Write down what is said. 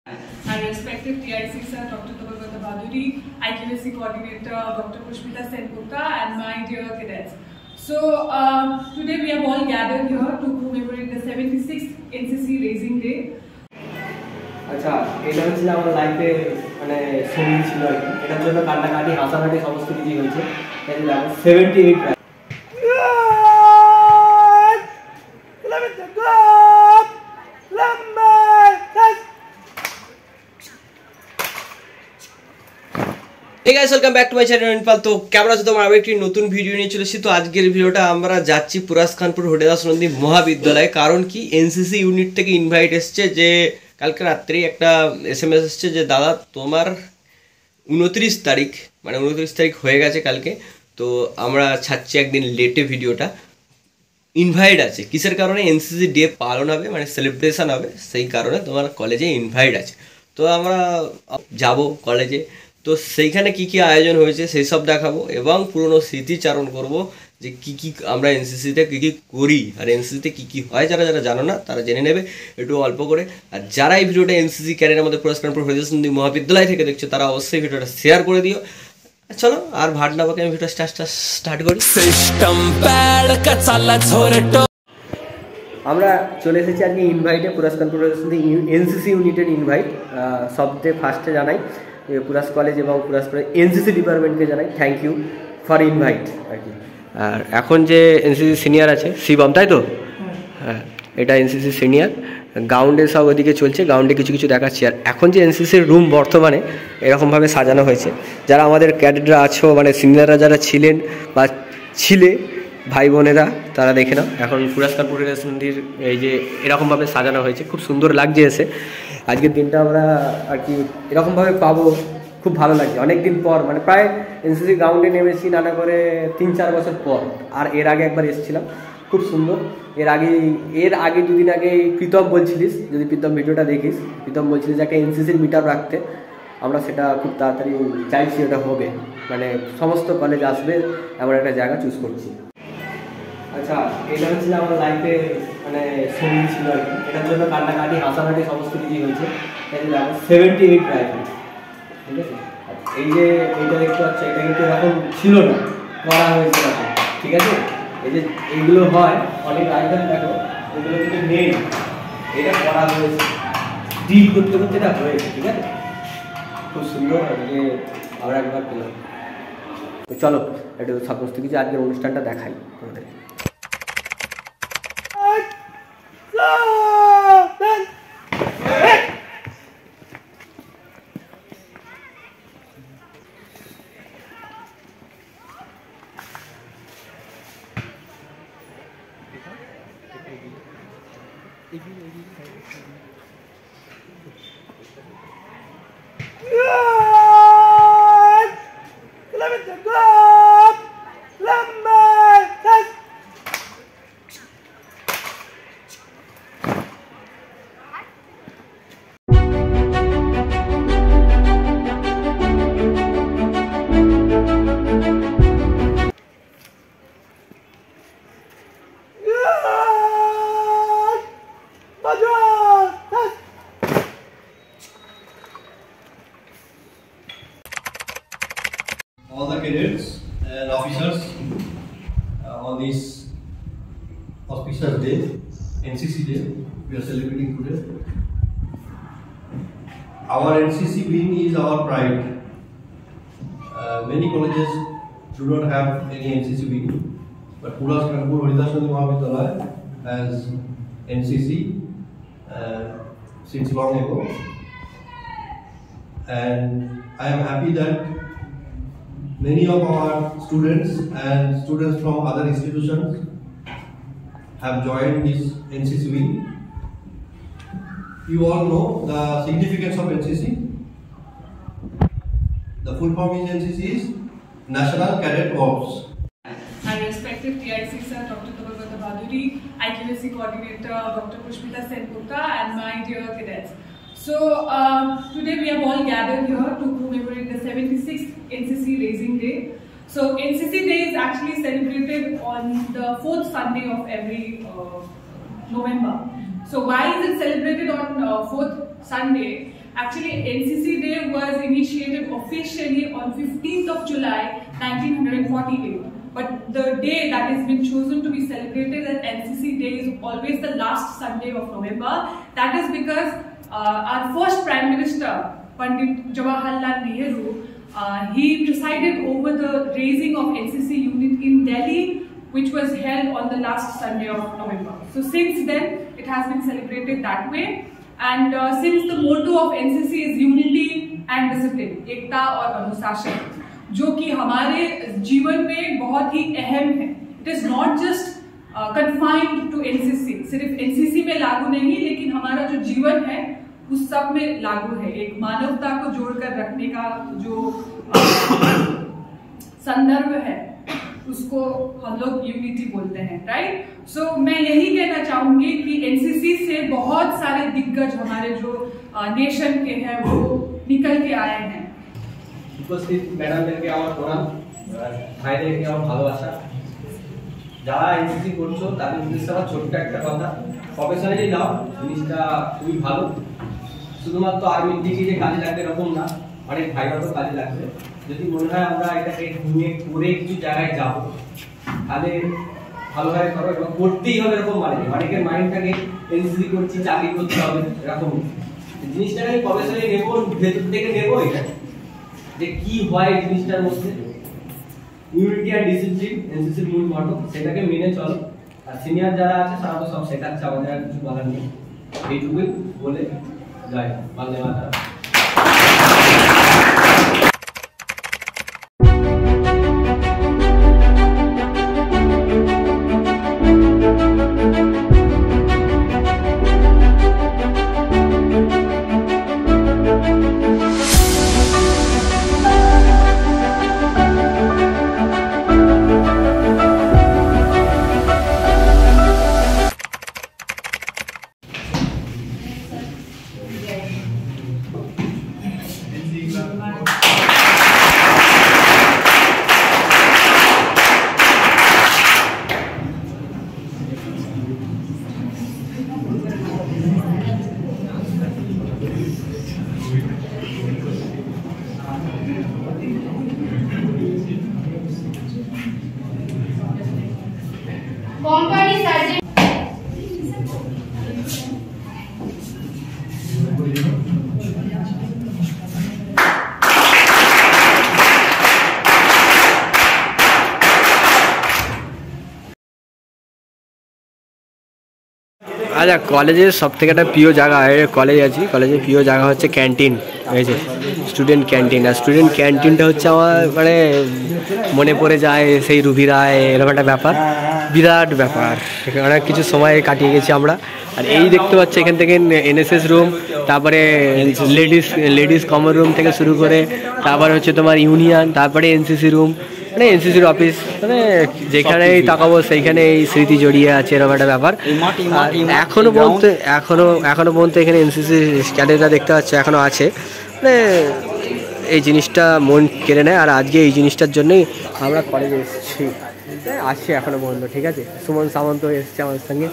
Our respected TIC sir, Dr. Tabagata Baduri, IQAC coordinator, Dr. Pushpita Senputta, and my dear cadets. So today we have all gathered here to commemorate the 76th NCC Raising Day. আচ্ছা, এটা হচ্ছে আমার লাইফে মানে সঙ্গী ছিল আর কি। এটার জন্য কান্নাকাটি হাসাহাসি সমস্ত কিছুই হয়েছে। 78 Hey guys, welcome back to my channel Inpal। তো কেমন আছো তোমরা? একটি নতুন ভিডিও নিয়ে চলেছি। তো আজকের ভিডিওটা আমরা যাচ্ছি পুরাস খানপুর হরিদাস নন্দী মহাবিদ্যালয়। কারণ কি এনসিসি ইউনিট থেকে ইনভাইট এসছে যে কালকে রাত্রেই একটা SMS এসছে যে দাদা তোমার 29 তারিখ মানে 29 তারিখ হয়ে গেছে কালকে, তো আমরা ছাড়ছি একদিন লেটে ভিডিওটা। ইনভাইট আছে কিসের কারণে? এনসিসি ডে পালন হবে মানে সেলিব্রেশন হবে, সেই কারণে তোমার কলেজে ইনভাইট আছে। তো আমরা যাব কলেজে, তো সেইখানে কি কি আয়োজন হয়েছে সেই সব দেখাবো এবং পুরনো স্মৃতিচারণ করব যে কি কি আমরা এনসিসিতে কী কী করি আর এনসিসিতে কী কী হয়। যারা যারা জানো না তারা জেনে নেবে একটু অল্প করে। আর যারা এই ভিডিওটা এনসিসি ক্যারিয়ার আমাদের পুরাস খানপুর হরিদাস নন্দী মহাবিদ্যালয় থেকে দেখছো তারা অবশ্যই ভিডিওটা শেয়ার করে দিও। চলো আর ভাট না পাকে আমি ভিডিও স্টার্ট করি। আমরা চলে এসেছি আজকে ইনভাইটে, পুরাস খানপুর হরিদাস নন্দী এনসিসি ইউনিটের ইনভাইট। সবচেয়ে ফার্স্টে জানাই পুরাস কলেজ এবং পুরাস এনসিসি ডিপার্টমেন্টকে জানাই থ্যাংক ইউ ফর ইনভাইট আর কি। আর এখন যে এনসিসি সিনিয়র আছে শিবম, তাই তো? হ্যাঁ, এটা এনসিসি সিনিয়র। গ্রাউন্ডে সব ওদিকে চলছে, গ্রাউন্ডে কিছু কিছু দেখাচ্ছি। আর এখন যে এনসিসির রুম বর্তমানে এরকমভাবে সাজানো হয়েছে, যারা আমাদের ক্যাডেটরা আছো মানে সিনিয়ররা যারা ছিলেন বা ছিলে ভাই বোনেরা তারা দেখে নাও। এখন পুরাস খানপুর হরিদাস নন্দীর এই যে এরকমভাবে সাজানো হয়েছে, খুব সুন্দর লাগছে এসে। আজকের দিনটা আমরা আর কি এরকমভাবে পাবো, খুব ভালো লাগছে। অনেক দিন পর মানে প্রায় এনসিসি গ্রাউন্ডে নেমেছি নানা করে 3-4 বছর পর। আর এর আগে একবার এসেছিলাম, খুব সুন্দর। এর আগে দুদিন আগে প্রীতম বলছিলিস, যদি প্রীতম ভিডিওটা দেখিস, প্রীতম বলছিলিস যে একটা এনসিসির মিট আপ রাখতে। আমরা সেটা খুব তাড়াতাড়ি চাইছি, ওটা হবে মানে সমস্ত কলেজ আসবে এমন একটা জায়গা চুজ করছি। আচ্ছা, এটা হচ্ছে আমার লাইফে মানে সঙ্গী ছিল আর কি। এটার জন্য কান্নাকাটি হাসাহাসি সমস্ত কিছুই হয়েছে। 78 রাইফেল, ঠিক আছে। এই যে এইটা দেখতে পাচ্ছ, এটা কিন্তু এরকম ছিল না, করা হয়েছে এখন, ঠিক আছে। এই যে এইগুলো হয় অনেক রাইফেল দেখো, এগুলো কিন্তু নেই, এটা করা হয়েছে, ডিল করতে করতে এটা হয়েছে, ঠিক আছে। খুব সুন্দর আজকে আমরা একবার পেলাম। তো চলো একটু সমস্ত কিছু আজকের অনুষ্ঠানটা দেখাই তোমাদের। All the cadets and officers on this auspicious day, NCC Day, we are celebrating today. Our NCC wing is our pride. Many colleges do not have any NCC wing, but Puras Kanpur Haridas Nandii Mahavidyalaya has NCC since long ago, and I am happy that many of our students and students from other institutions have joined this NCC wing. You all know the significance of NCC. The full form is NCC is National Cadet Corps. Our respected TIC sir, Dr. Tabagata Baduri, IQAC coordinator, Dr. Pushpita Senputta, and my dear cadets. So today we have all gathered here to commemorate the 76th NCC Raising Day. So NCC Day is actually celebrated on the 4th Sunday of every November. So why is it celebrated on 4th Sunday? Actually, NCC Day was initiated officially on 15th of July 1948. But the day that has been chosen to be celebrated as NCC Day is always the last Sunday of November. That is because our first Prime Minister, Pandit Jawaharlal Nehru, he presided over the raising of NCC unit in Delhi, which was held on the last Sunday of November. So since then, it has been celebrated that way. And since the motto of NCC is unity and discipline, एकता और अनुशासन, जो कि हमारे जीवन में बहुत ही अहम है. It is not just confined to NCC. सिर्फ NCC में लागू नहीं, लेकिन हमारा जो जीवन है उस सब में लागू है. एक मानवता को जोड़कर रखने का जो संदर्भ है उसको हम लोग यूनिटी बोलते हैं, राइट. सो मैं यही कहना चाहूंगी कि एनसीसी से बहुत सारे दिग्गज हमारे जो नेशन के हैं वो निकल के आए हैं. উপস্থিত ম্যাডামদেরকে আমার প্রণাম, ভাইদেরকে আমার ভালোবাসা. যারা এনসিসি করছো তাদের উদ্দেশ্যে আমার ছোট্ট একটা কথা, প্রফেশনালি নাও, জিনিসটা খুবই ভালো. শুধুমাত্র আর্মির দিকে যে কাজে লাগবে এরকম না, অনেক ভাইরাও কাজে লাগবে. যদি মনে হয় আমরা এটাকে নিয়ে করে কিছু জায়গায় যাব, তাহলে ভালোভাবে করো এবং করতেই হবে এরকম মানে অনেকের মাইন্ডটাকে এনসিসি করছি চাকরি করতে হবে এরকম জিনিসটাকে আমি প্রফেশনালি নেবো, ভেতর থেকে নেবো এটা যে কি হয় এই জিনিসটার মধ্যে ইউনিটি আর ডিসিপ্লিন এনসিসির মূল মটো, সেটাকে মেনে চলো. আর সিনিয়র যারা আছে তারা তো সব শেখাচ্ছে, আমাদের আর কিছু বলার নেই. এইটুকুই বলে যাই. বন্দে মাতরম. কোম্পানি সার্জেন্ট আচ্ছা, কলেজের সব থেকে একটা প্রিয় জায়গা, কলেজ আছি, কলেজের প্রিয় জায়গা হচ্ছে ক্যান্টিন, হয়েছে স্টুডেন্ট ক্যান্টিন. আর স্টুডেন্ট ক্যান্টিনটা হচ্ছে আমার মানে মনে পড়ে যায় সেই রুবি রায়, এরকম একটা ব্যাপার, বিরাট ব্যাপার. অনেক কিছু সময় কাটিয়ে গেছি আমরা. আর এই দেখতে পাচ্ছি এখান থেকে এনএসএস রুম, তারপরে লেডিস কমন রুম থেকে শুরু করে তারপরে হচ্ছে তোমার ইউনিয়ন, তারপরে এনসিসি রুম, মানে এনসিসির অফিস, মানে যেখানেই তাকাবো সেইখানে এই স্মৃতি জড়িয়ে আছে এরকম একটা ব্যাপার. এখনো পর্যন্ত এখানে এনসিসি ক্যাডেটরা দেখতে পাচ্ছে এখনো আছে, মানে এই জিনিসটা মন কেড়ে নেয়. আর আজকে এই জিনিসটার জন্যই আমরা কলেজে এসেছি, আসছি এখনো পর্যন্ত. ঠিক আছে, সুমন সামন্ত এসছে আমার সঙ্গে.